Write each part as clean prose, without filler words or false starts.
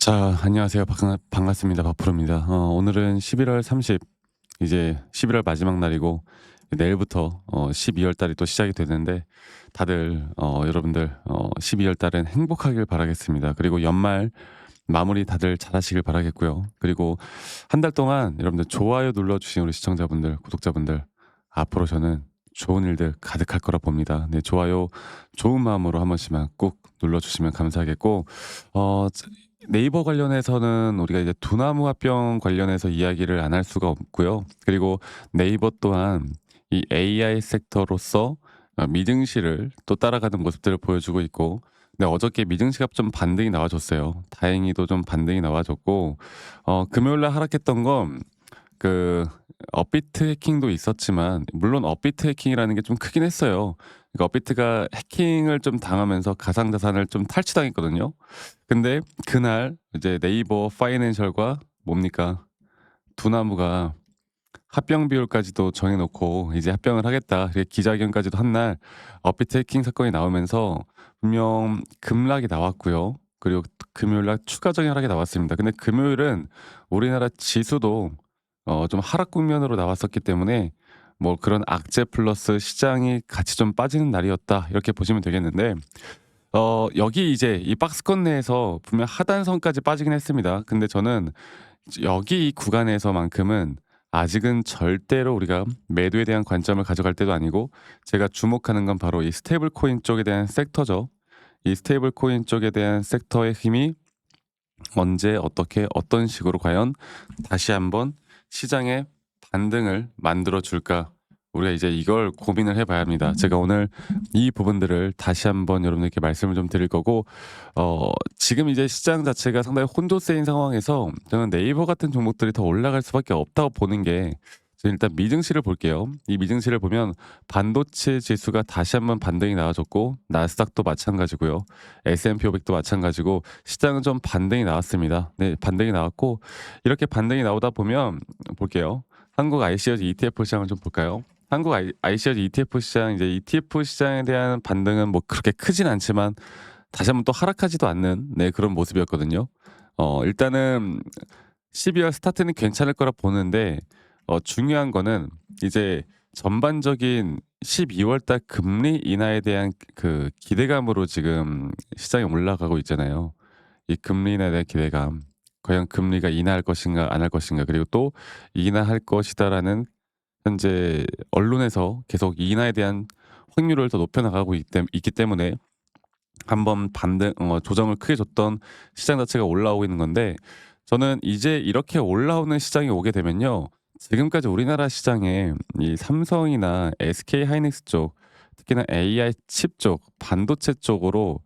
자, 안녕하세요. 반갑습니다. 박프로입니다. 오늘은 11월 30, 이제 11월 마지막 날이고, 내일부터 12월 달이 또 시작이 되는데, 다들, 여러분들, 12월 달은 행복하길 바라겠습니다. 그리고 연말 마무리 다들 잘 하시길 바라겠고요. 그리고 한 달 동안 여러분들 좋아요 눌러주신 우리 시청자분들, 구독자분들, 앞으로 저는 좋은 일들 가득할 거라 봅니다. 네, 좋아요, 좋은 마음으로 한 번씩만 꼭 눌러주시면 감사하겠고, 어, 네이버 관련해서는 우리가 이제 두나무 합병 관련해서 이야기를 안 할 수가 없고요. 그리고 네이버 또한 이 AI 섹터로서 미증시를 또 따라가는 모습들을 보여주고 있고, 근데 어저께 미증시가 좀 반등이 나와줬어요. 다행히도 좀 반등이 나와줬고, 금요일 날 하락했던 건 그 업비트 해킹도 있었지만, 물론 업비트 해킹이라는 게 좀 크긴 했어요. 그러니까 업비트가 해킹을 좀 당하면서 가상자산을 좀 탈취당했거든요. 근데 그날 이제 네이버 파이낸셜과 뭡니까? 두나무가 합병 비율까지도 정해 놓고 이제 합병을 하겠다. 이렇게 기자회견까지도 한 날 업비트 해킹 사건이 나오면서 분명 급락이 나왔고요. 그리고 금요일 날 추가적인 하락이 나왔습니다. 근데 금요일은 우리나라 지수도 좀 하락 국면으로 나왔었기 때문에 뭐 그런 악재 플러스 시장이 같이 좀 빠지는 날이었다. 이렇게 보시면 되겠는데, 여기 이제 이 박스권 내에서 분명 하단선까지 빠지긴 했습니다. 근데 저는 여기 이 구간에서만큼은 아직은 절대로 우리가 매도에 대한 관점을 가져갈 때도 아니고, 제가 주목하는 건 바로 이 스테이블 코인 쪽에 대한 섹터죠. 이 스테이블 코인 쪽에 대한 섹터의 힘이 언제 어떻게 어떤 식으로 과연 다시 한번 시장의 반등을 만들어 줄까? 우리가 이제 이걸 고민을 해 봐야 합니다. 제가 오늘 이 부분들을 다시 한번 여러분들께 말씀을 좀 드릴 거고, 지금 이제 시장 자체가 상당히 혼조세인 상황에서 저는 네이버 같은 종목들이 더 올라갈 수밖에 없다고 보는 게, 저는 일단 미증시를 볼게요. 이 미증시를 보면 반도체 지수가 다시 한번 반등이 나와줬고, 나스닥도 마찬가지고요. S&P 500도 마찬가지고, 시장은 좀 반등이 나왔습니다. 네, 반등이 나왔고, 이렇게 반등이 나오다 보면 볼게요. 한국 ICO즈 ETF 시장을 좀 볼까요? 한국 ICO즈 ETF 시장, 이제 ETF 시장에 대한 반등은 뭐 그렇게 크진 않지만 다시 한번 또 하락하지도 않는, 네, 그런 모습이었거든요. 일단은 12월 스타트는 괜찮을 거라 보는데, 중요한 거는 이제 전반적인 12월 달 금리 인하에 대한 그 기대감으로 지금 시장이 올라가고 있잖아요. 이 금리 인하에 대한 기대감. 과연 금리가 인하할 것인가 안 할 것인가, 그리고 또 인하할 것이다라는 현재 언론에서 계속 인하에 대한 확률을 더 높여 나가고 있기 때문에 한번 반등 조정을 크게 줬던 시장 자체가 올라오고 있는 건데, 저는 이제 이렇게 올라오는 시장이 오게 되면요. 지금까지 우리나라 시장에 이 삼성이나 SK 하이닉스 쪽, 특히나 AI 칩 쪽, 반도체 쪽으로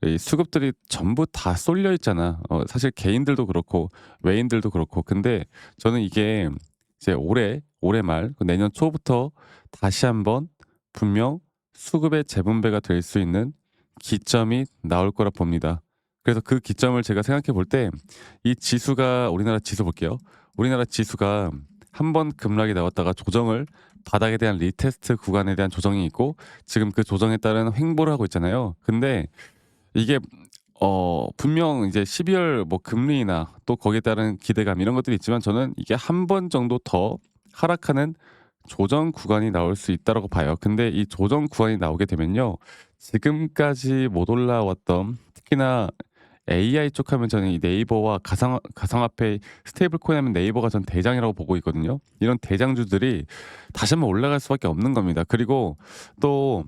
이 수급들이 전부 다 쏠려 있잖아. 사실 개인들도 그렇고 외인들도 그렇고. 근데 저는 이게 이제 올해 말 내년 초부터 다시 한번 분명 수급의 재분배가 될 수 있는 기점이 나올 거라 봅니다. 그래서 그 기점을 제가 생각해 볼 때, 이 지수가, 우리나라 지수 볼게요. 우리나라 지수가 한 번 급락이 나왔다가 조정을, 바닥에 대한 리테스트 구간에 대한 조정이 있고, 지금 그 조정에 따른 횡보를 하고 있잖아요. 근데 이게 분명 이제 12월 뭐 금리나 또 거기에 따른 기대감 이런 것들이 있지만, 저는 이게 한 번 정도 더 하락하는 조정 구간이 나올 수 있다라고 봐요. 근데 이 조정 구간이 나오게 되면요. 지금까지 못 올라왔던, 특히나 AI 쪽 하면 저는 이 네이버와 가상화폐 스테이블 코인 하면 네이버가 전 대장이라고 보고 있거든요. 이런 대장주들이 다시 한번 올라갈 수밖에 없는 겁니다. 그리고 또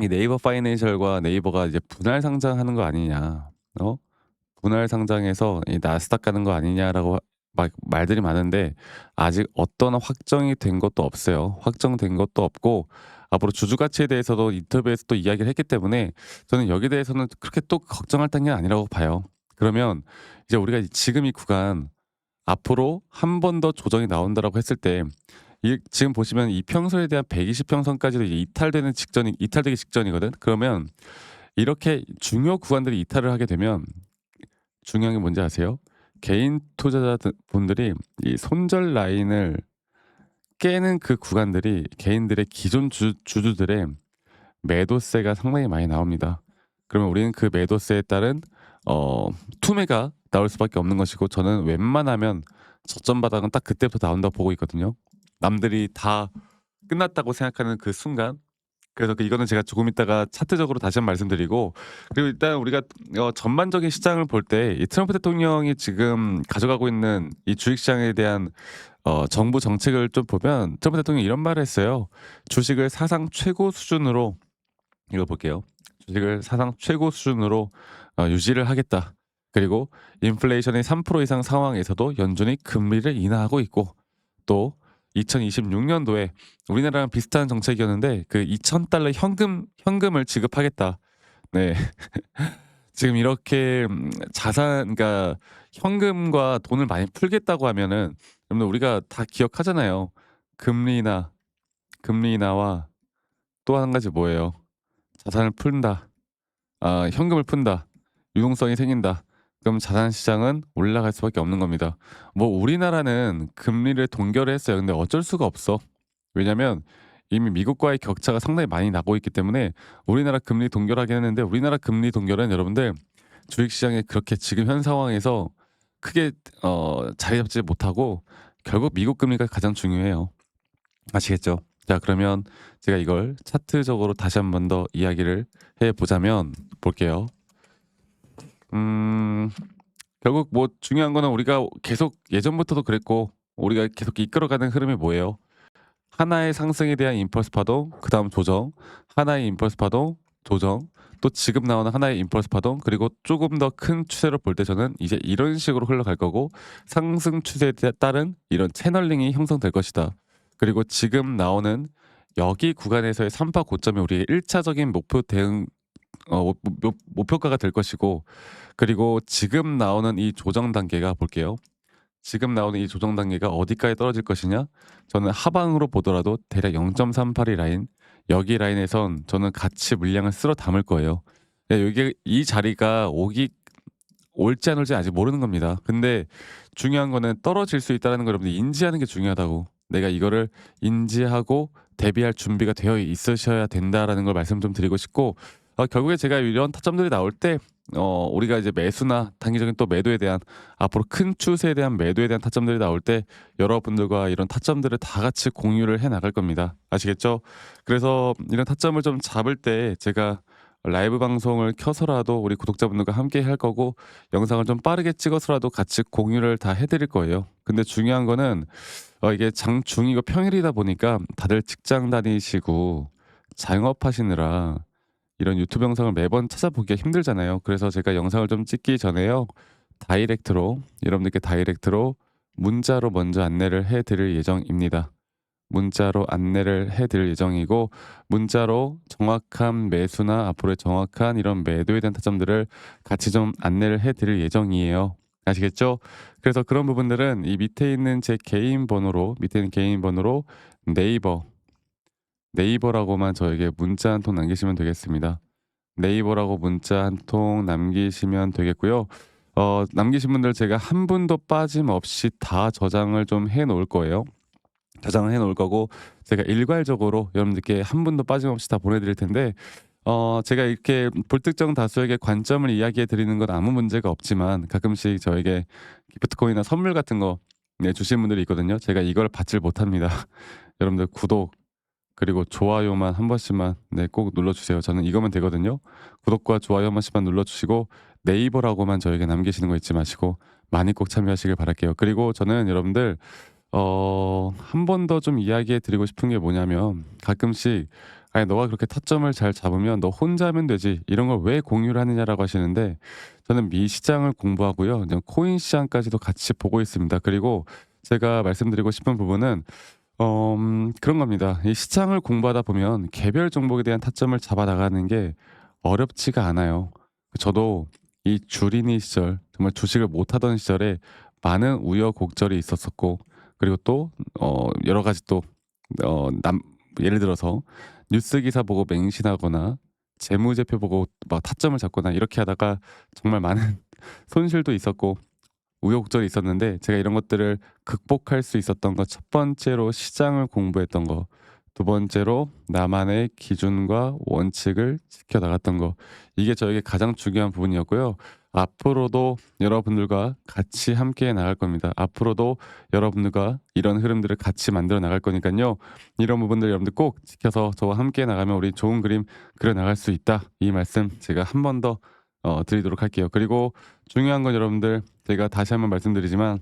이 네이버 파이낸셜과 네이버가 이제 분할 상장하는 거 아니냐. 어? 분할 상장해서 이 나스닥 가는 거 아니냐라고 막 말들이 많은데, 아직 어떤 확정이 된 것도 없어요. 확정된 것도 없고, 앞으로 주주 가치에 대해서도 인터뷰에서 또 이야기를 했기 때문에 저는 여기에 대해서는 그렇게 또 걱정할 단계는 아니라고 봐요. 그러면 이제 우리가 지금 이 구간 앞으로 한 번 더 조정이 나온다라고 했을 때, 지금 보시면 이 평소에 대한 120 평선까지도 이제 이탈되기 직전이거든. 그러면 이렇게 중요 구간들이 이탈을 하게 되면 중요한 게 뭔지 아세요? 개인 투자자 분들이 이 손절 라인을 깨는 그 구간들이 개인들의 기존 주주들의 매도세가 상당히 많이 나옵니다. 그러면 우리는 그 매도세에 따른 어 투매가 나올 수밖에 없는 것이고 저는 웬만하면 저점 바닥은 딱 그때부터 나온다고 보고 있거든요. 남들이 다 끝났다고 생각하는 그 순간. 그래서 이거는 제가 조금 있다가 차트적으로 다시 한번 말씀드리고, 그리고 일단 우리가 전반적인 시장을 볼 때 이 트럼프 대통령이 지금 가져가고 있는 이 주식 시장에 대한 정부 정책을 좀 보면 트럼프 대통령이 이런 말을 했어요. "주식을 사상 최고 수준으로" 이거 볼게요. "주식을 사상 최고 수준으로 유지를 하겠다. 그리고 인플레이션이 3% 이상 상황에서도 연준이 금리를 인하하고 있고, 또 2026 년도에 우리나라랑 비슷한 정책이었는데 그 $2,000 현금을 지급하겠다." 네. 지금 이렇게 그러니까 현금과 돈을 많이 풀겠다고 하면은 여러분들 우리가 다 기억하잖아요. 금리 금리 인하와 또 한 가지 뭐예요? 자산을 푼다. 현금을 푼다. 유동성이 생긴다. 그럼 자산 시장은 올라갈 수밖에 없는 겁니다. 뭐 우리나라는 금리를 동결을 했어요. 근데 어쩔 수가 없어. 왜냐면 이미 미국과의 격차가 상당히 많이 나고 있기 때문에 우리나라 금리 동결하긴 했는데, 우리나라 금리 동결은 여러분들 주식시장에 그렇게 지금 현 상황에서 크게 자리 잡지 못하고 결국 미국 금리가 가장 중요해요. 아시겠죠? 자, 그러면 제가 이걸 차트적으로 다시 한 번 더 이야기를 해 보자면 볼게요. 음 결국 뭐 중요한 거는 우리가 계속 예전부터도 그랬고 우리가 계속 이끌어가는 흐름이 뭐예요? 하나의 상승에 대한 임펄스 파동, 그다음 조정, 하나의 임펄스 파동, 조정, 또 지금 나오는 하나의 임펄스 파동, 그리고 조금 더 큰 추세로 볼 때 저는 이제 이런 식으로 흘러갈 거고 상승 추세에 따른 이런 채널링이 형성될 것이다. 그리고 지금 나오는 여기 구간에서의 3파 고점이 우리의 1차적인 목표 대응 목표가가 될 것이고, 그리고 지금 나오는 이 조정 단계가 볼게요. 지금 나오는 이 조정 단계가 어디까지 떨어질 것이냐? 저는 하방으로 보더라도 대략 0.38이 라인, 여기 라인에선 저는 같이 물량을 쓸어 담을 거예요. 예, 여기 이 자리가 올지 안 올지 아직 모르는 겁니다. 근데 중요한 거는 떨어질 수 있다는 걸 여러분들이 인지하는 게 중요하다고. 내가 이거를 인지하고 대비할 준비가 되어 있으셔야 된다라는 걸 말씀 좀 드리고 싶고, 결국에 제가 이런 타점들이 나올 때 우리가 이제 매수나 단기적인 또 매도에 대한, 앞으로 큰 추세에 대한 매도에 대한 타점들이 나올 때 여러분들과 이런 타점들을 다 같이 공유를 해 나갈 겁니다. 아시겠죠? 그래서 이런 타점을 좀 잡을 때 제가 라이브 방송을 켜서라도 우리 구독자분들과 함께 할 거고, 영상을 좀 빠르게 찍어서라도 같이 공유를 다 해 드릴 거예요. 근데 중요한 거는 이게 장중이고 평일이다 보니까 다들 직장 다니시고 자영업하시느라 이런 유튜브 영상을 매번 찾아보기가 힘들잖아요. 그래서 제가 영상을 좀 찍기 전에요, 여러분들께 다이렉트로 문자로 먼저 안내를 해 드릴 예정입니다. 문자로 안내를 해 드릴 예정이고, 문자로 정확한 매수나 앞으로의 정확한 이런 매도에 대한 타점들을 같이 좀 안내를 해 드릴 예정이에요. 아시겠죠? 그래서 그런 부분들은 이 밑에 있는 개인 번호로 네이버, 네이버라고만 저에게 문자 한 통 남기시면 되겠습니다. 네이버라고 문자 한 통 남기시면 되겠고요. 남기신 분들 제가 한 분도 빠짐없이 다 저장을 좀 해 놓을 거예요. 저장을 해 놓을 거고, 제가 일괄적으로 여러분들께 한 분도 빠짐없이 다 보내 드릴 텐데, 제가 이렇게 불특정 다수에게 관점을 이야기해 드리는 건 아무 문제가 없지만 가끔씩 저에게 기프트코인이나 선물 같은 거 주시는 분들이 있거든요. 제가 이걸 받질 못합니다. 여러분들 구독 그리고 좋아요만 한 번씩만 꼭 눌러 주세요. 저는 이거면 되거든요. 구독과 좋아요 한 번씩만 눌러 주시고 네이버라고만 저에게 남기시는 거 잊지 마시고 많이 꼭 참여하시길 바랄게요. 그리고 저는 여러분들 한 번 더 좀 이야기해 드리고 싶은 게 뭐냐면, 가끔씩 "아니 너가 그렇게 타점을 잘 잡으면 너 혼자 하면 되지. 이런 걸 왜 공유를 하느냐."라고 하시는데, 저는 미 시장을 공부하고요, 이제 코인 시장까지도 같이 보고 있습니다. 그리고 제가 말씀드리고 싶은 부분은 그런 겁니다. 이 시장을 공부하다 보면 개별 종목에 대한 타점을 잡아 나가는 게 어렵지가 않아요. 저도 이 주린이 시절, 정말 주식을 못 하던 시절에 많은 우여곡절이 있었었고, 그리고 또 여러 가지 또 남 예를 들어서 뉴스 기사 보고 맹신하거나 재무제표 보고 막 타점을 잡거나 이렇게 하다가 정말 많은 손실도 있었고 우여곡절이 있었는데, 제가 이런 것들을 극복할 수 있었던 것, 첫 번째로 시장을 공부했던 거, 두 번째로 나만의 기준과 원칙을 지켜 나갔던 거, 이게 저에게 가장 중요한 부분이었고요. 앞으로도 여러분들과 같이 함께 나갈 겁니다. 앞으로도 여러분들과 이런 흐름들을 같이 만들어 나갈 거니까요. 이런 부분들 여러분들 꼭 지켜서 저와 함께 나가면 우리 좋은 그림 그려 나갈 수 있다. 이 말씀 제가 한 번 더 드리도록 할게요. 그리고 중요한 건 여러분들 제가 다시 한번 말씀드리지만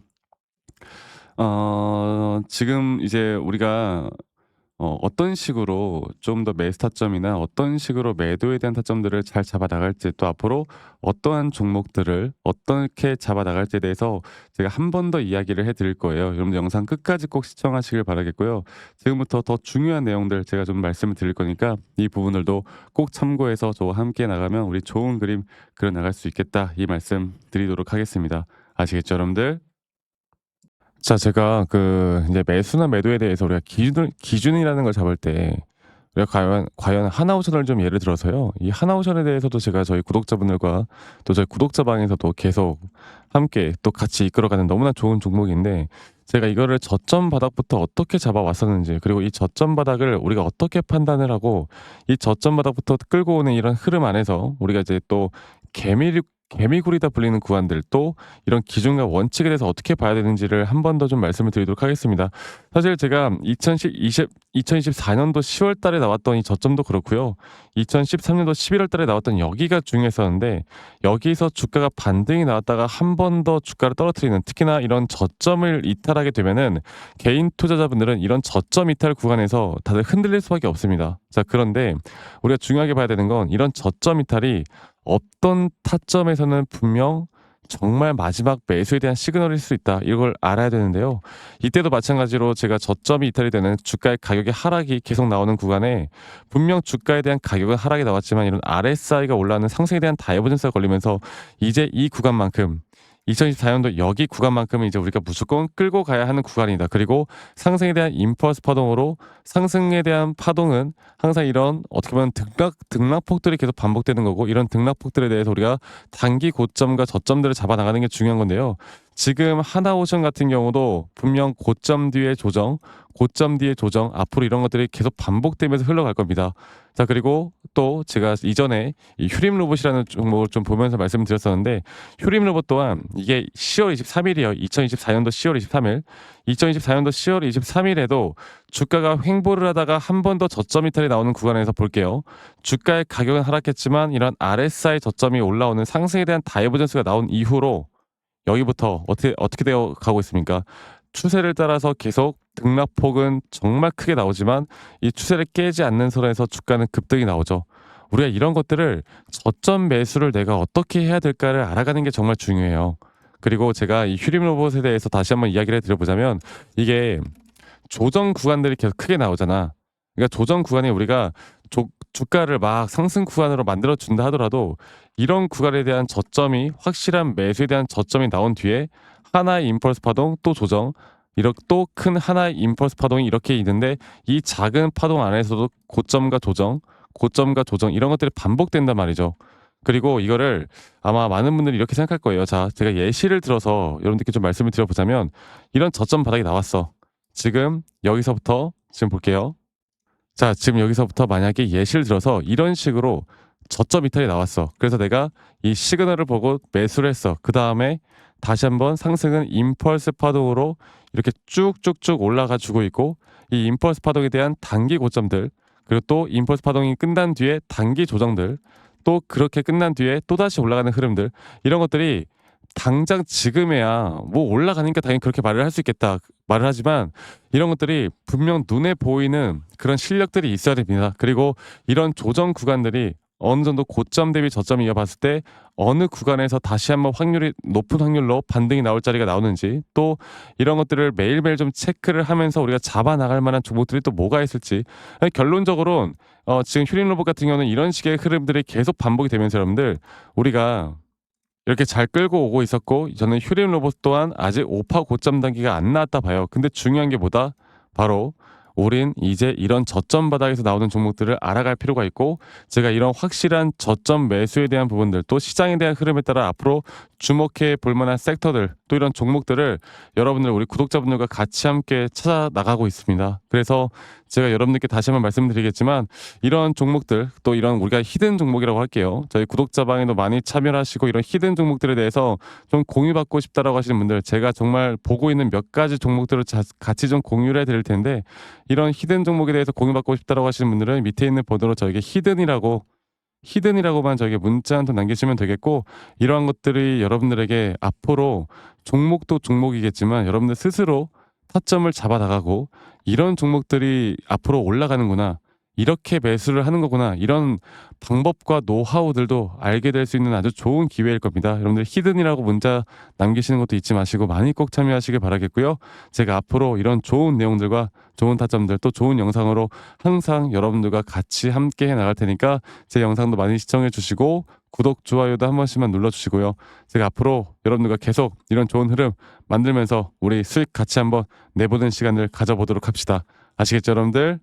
지금 이제 우리가 어떤 식으로 좀 더 매수 타점이나 어떤 식으로 매도에 대한 타점들을 잘 잡아 나갈지, 또 앞으로 어떠한 종목들을 어떻게 잡아 나갈지에 대해서 제가 한 번 더 이야기를 해 드릴 거예요. 여러분들 영상 끝까지 꼭 시청하시길 바라겠고요. 지금부터 더 중요한 내용들 제가 좀 말씀을 드릴 거니까 이 부분들도 꼭 참고해서 저와 함께 나가면 우리 좋은 그림 그려 나갈 수 있겠다. 이 말씀 드리도록 하겠습니다. 아시겠죠, 여러분들? 자, 제가 이제 매수나 매도에 대해서 우리가 기준이라는 걸 잡을 때 우리가 과연 하나오션을 좀 예를 들어서요. 이 하나오션에 대해서도 제가 저희 구독자분들과 또 저희 구독자방에서도 계속 함께 또 같이 이끌어가는 너무나 좋은 종목인데, 제가 이거를 저점 바닥부터 어떻게 잡아왔었는지, 그리고 이 저점 바닥을 우리가 어떻게 판단을 하고 이 저점 바닥부터 끌고 오는 이런 흐름 안에서 우리가 이제 또 개미굴이다 불리는 구간들, 또 이런 기준과 원칙에 대해서 어떻게 봐야 되는지를 한 번 더 좀 말씀을 드리도록 하겠습니다. 사실 제가 2024년도 10월 달에 나왔던 이 저점도 그렇고요. 2013년도 11월 달에 나왔던 여기가 중요했었는데, 여기서 주가가 반등이 나왔다가 한 번 더 주가를 떨어뜨리는, 특히나 이런 저점을 이탈하게 되면은 개인 투자자분들은 이런 저점 이탈 구간에서 다들 흔들릴 수밖에 없습니다. 자, 그런데 우리가 중요하게 봐야 되는 건 이런 저점 이탈이 어떤 타점에서는 분명 정말 마지막 매수에 대한 시그널일 수 있다. 이걸 알아야 되는데요. 이때도 마찬가지로 제가 저점이 이탈이 되는 주가의 가격의 하락이 계속 나오는 구간에 분명 주가에 대한 가격은 하락이 나왔지만 이런 RSI가 올라가는 상승에 대한 다이버전스가 걸리면서 이제 이 구간만큼, 2024년도 여기 구간만큼은 이제 우리가 무조건 끌고 가야 하는 구간이다. 그리고 상승에 대한 임펄스 파동으로, 상승에 대한 파동은 항상 이런 어떻게 보면 등락폭들이 계속 반복되는 거고, 이런 등락폭들에 대해서 우리가 단기 고점과 저점들을 잡아 나가는 게 중요한 건데요. 지금 하나오션 같은 경우도 분명 고점 뒤에 조정, 고점 뒤에 조정, 앞으로 이런 것들이 계속 반복되면서 흘러갈 겁니다. 자, 그리고 또 제가 이전에 이 휴림 로봇이라는 종목을 좀 보면서 말씀드렸었는데, 휴림 로봇 또한 이게 10월 23일이에요. 2024년도 10월 23일. 2024년도 10월 23일에도 주가가 횡보를 하다가 한 번 더 저점 이탈이 나오는 구간에서 볼게요. 주가의 가격은 하락했지만 이런 RSI 저점이 올라오는 상승에 대한 다이버전스가 나온 이후로 여기부터 어떻게 되어 가고 있습니까? 추세를 따라서 계속 등락폭은 정말 크게 나오지만 이 추세를 깨지 않는 선에서 주가는 급등이 나오죠. 우리가 이런 것들을 저점 매수를 내가 어떻게 해야 될까를 알아가는 게 정말 중요해요. 그리고 제가 이 휴림 로봇에 대해서 다시 한번 이야기를 해드려보자면, 이게 조정 구간들이 계속 크게 나오잖아. 그러니까 조정 구간에 우리가 주가를 막 상승 구간으로 만들어 준다 하더라도 이런 구간에 대한 저점이, 확실한 매수에 대한 저점이 나온 뒤에 하나의 임펄스 파동, 또 조정, 이렇게 또 큰 하나의 임펄스 파동이 이렇게 있는데, 이 작은 파동 안에서도 고점과 조정, 고점과 조정, 이런 것들이 반복된단 말이죠. 그리고 이거를 아마 많은 분들이 이렇게 생각할 거예요. 자, 제가 예시를 들어서 여러분들께 좀 말씀을 드려보자면, 이런 저점 바닥이 나왔어. 지금 여기서부터 지금 볼게요. 자, 지금 여기서부터 만약에 예시를 들어서 이런 식으로 저점 이탈이 나왔어. 그래서 내가 이 시그널을 보고 매수를 했어. 그 다음에 다시 한번 상승은 임펄스 파동으로 이렇게 쭉쭉쭉 올라가 주고 있고, 이 임펄스 파동에 대한 단기 고점들, 그리고 또 임펄스 파동이 끝난 뒤에 단기 조정들, 또 그렇게 끝난 뒤에 또다시 올라가는 흐름들, 이런 것들이 당장 지금에야 뭐 올라가니까 당연히 그렇게 말을 할 수 있겠다 말을 하지만, 이런 것들이 분명 눈에 보이는 그런 실력들이 있어야 됩니다. 그리고 이런 조정 구간들이 어느 정도 고점 대비 저점이 이어봤을 때 어느 구간에서 다시 한번 높은 확률로 반등이 나올 자리가 나오는지, 또 이런 것들을 매일매일 좀 체크를 하면서 우리가 잡아 나갈 만한 종목들이 또 뭐가 있을지. 결론적으로는 지금 휴림 로봇 같은 경우는 이런 식의 흐름들이 계속 반복이 되면서 여러분들, 우리가 이렇게 잘 끌고 오고 있었고, 저는 휴림 로봇 또한 아직 5파 고점 단계가 안 나왔다 봐요. 근데 중요한 게 뭐다? 바로 우린 이제 이런 저점 바닥에서 나오는 종목들을 알아갈 필요가 있고, 제가 이런 확실한 저점 매수에 대한 부분들, 또 시장에 대한 흐름에 따라 앞으로 주목해 볼 만한 섹터들 또 이런 종목들을 여러분들 우리 구독자분들과 같이 함께 찾아 나가고 있습니다. 그래서 제가 여러분들께 다시 한번 말씀드리겠지만 이런 종목들 또 이런 우리가 히든 종목이라고 할게요. 저희 구독자방에도 많이 참여하시고 이런 히든 종목들에 대해서 좀 공유받고 싶다라고 하시는 분들 제가 정말 보고 있는 몇 가지 종목들을 같이 좀 공유를 해드릴 텐데 이런 히든 종목에 대해서 공유받고 싶다라고 하시는 분들은 밑에 있는 번호로 저에게 히든이라고만 저에게 문자 한 통 남기시면 되겠고 이러한 것들이 여러분들에게 앞으로 종목도 종목이겠지만 여러분들 스스로 타점을 잡아 나가고 이런 종목들이 앞으로 올라가는구나. 이렇게 매수를 하는 거구나. 이런 방법과 노하우들도 알게 될 수 있는 아주 좋은 기회일 겁니다. 여러분들 히든이라고 문자 남기시는 것도 잊지 마시고 많이 꼭 참여하시길 바라겠고요. 제가 앞으로 이런 좋은 내용들과 좋은 타점들 또 좋은 영상으로 항상 여러분들과 같이 함께 해 나갈 테니까 제 영상도 많이 시청해 주시고 구독, 좋아요도 한 번씩만 눌러주시고요. 제가 앞으로 여러분들과 계속 이런 좋은 흐름 만들면서 우리 수익 같이 한번 내보는 시간을 가져보도록 합시다. 아시겠죠, 여러분들?